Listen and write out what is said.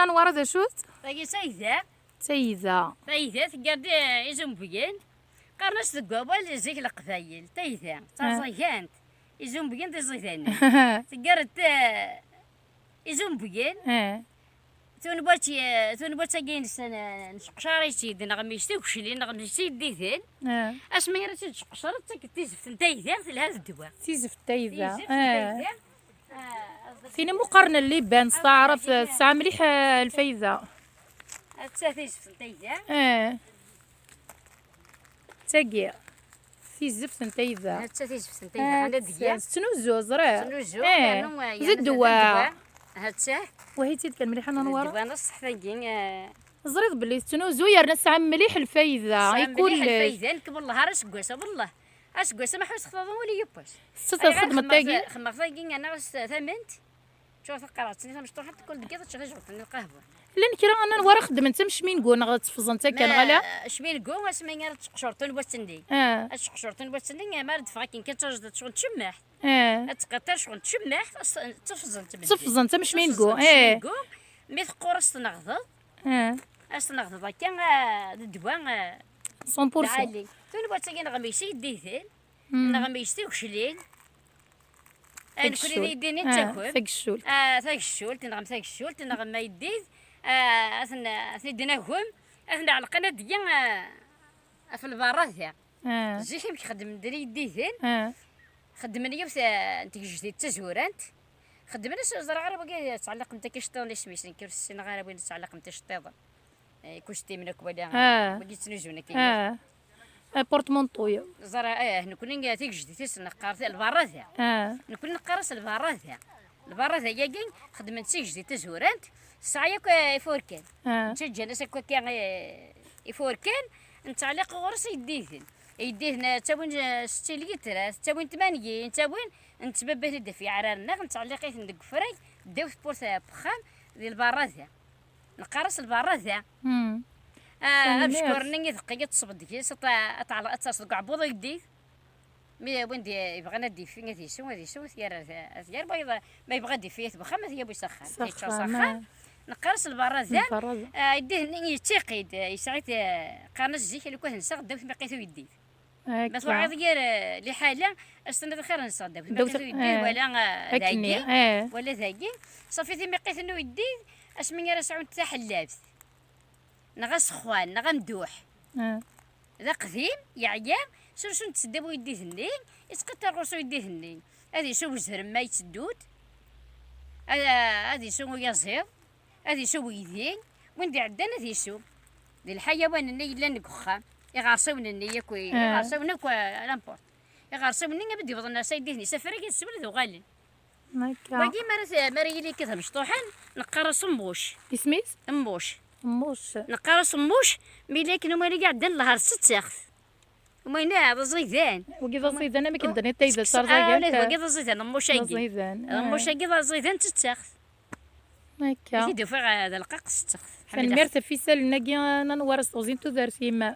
نورا ذا شوت تاقي سايثة تيزا تقرد يزوم بيان قرنش تقابل زيك القفايل تايثة تصيحانت يزوم بيان تزيثاني تقرد يزوم بيان ثون باتي جين سنة نشقشاري سيدي نغميشتي وكشلي نغميشتي ديثين اسمي راه تشقشر تيزف تايثة لهذا الدواء تيزف تيزا فين مقارنة اللي بان استعرف تسعى مليح الفايزة تيزف تايثة تاقي تيزف تيزا تيزف تايثة عندها ديال تنوزو زرا تنوزو زيد دواء هاتشاه وهي تيد كان مليح انا نورا دابا نص حفاقين زريض بلي تنوزو يرنا ساعة مليح الفايزة يكون الفايزة نكبر لها راش كواسه بالله اش كواسه ما حوس خطاضه ولا يباش ستة الخدمة تاقي خما فاقين انا بس ثمنت شوف قراتني مشطوحه كل دقيقه تشغل القهوه لان كرا انا نورا خدم انت مش مين قول غتفز انت كان غلا شمين قول اسمي غير تقشرتون بوتندي اش قشرتون بوتندي ما رد فاكين كتجد شغل تشمح تقطع شغل تشمح تفز انت تفز انت مش مين قول ميث قرص تنغض استنغض كان الدواء 100% عالي تون بوتندي نغميشي ديثين نغميشتي وكشلين انا كل يديني تاكل ثاك الشول ثاك الشول تنغم ثاك الشول تنغم ما يديد اثنا ديناهم اثنا على القناه ديال في البراثه زيهم كيخدم دري يديثين خدمني يوث انت جديد تزورانت خدمنا زرع عربي تعلق انت كيشطون سميتين كيرسي غير وين تعلق انت شطيضه كوشتي منك ولا بغيت نجونا كي بورتمونطويا زرا نكون تيك جديد تسنقار البراثه نكون نقرص البراثه ياكين خدمت تيك جديد تزورانت ساعيك يفوركان نتجا ناس كان يفوركان نتعلق غرس يديهن تاوين 6 لتر تاوين 8 تاوين نتبابه يد في عرارنا نتعلقيه ندق فري داو بورت بخام ديال البراثه نقرص البراثه بشكرني ثقيه تصبد كي تعلق تصدق عبوض يدي مي وين دي بغينا دي فين هذه شو هذه شو ثيار بيضه ما يبغى دي فيه بخام هي بيسخن سخان نقرص البراثه يديه يتقيد يسعيت قرنش زيك اللي كنت نسق داو مقيتو يدي بس واحد غير لحاله استنى خير نصاد داو يدي ولا ذاكي ولا ذاكي صافي ثي مقيت انه يدي اسمي راه سعود تاع حلابس نغا سخوان نغا مدوح ذا قديم يعيا شنو تسدبو يديه النين يسقط الرسو يديه النين هذه شو زهر ما يتسدود هذه شو يزهر هذه شو يدين وين دي عندنا هذه شو دي الحيوان اللي لا نكخا يغارسون النية كوي يغارسون كوا لامبورت يغارسون النية بدي بضنا سيديني سفرك السبل ذو غالي باقي مري لي كذا مشطوحن نقرص مبوش اسميس مبوش نقرص مبوش ملكن وما اللي قاعدين لها 6 اخذ وما هنا زيدان وكذا زيدان ما كندني تايزا صار زيدان وكذا زيدان مبوش مبوش كذا زيدان 6 اخذ هكا كي دفع هذا القاق 6 اخذ المرتب في سال ناقي نورس وزين تدار فيما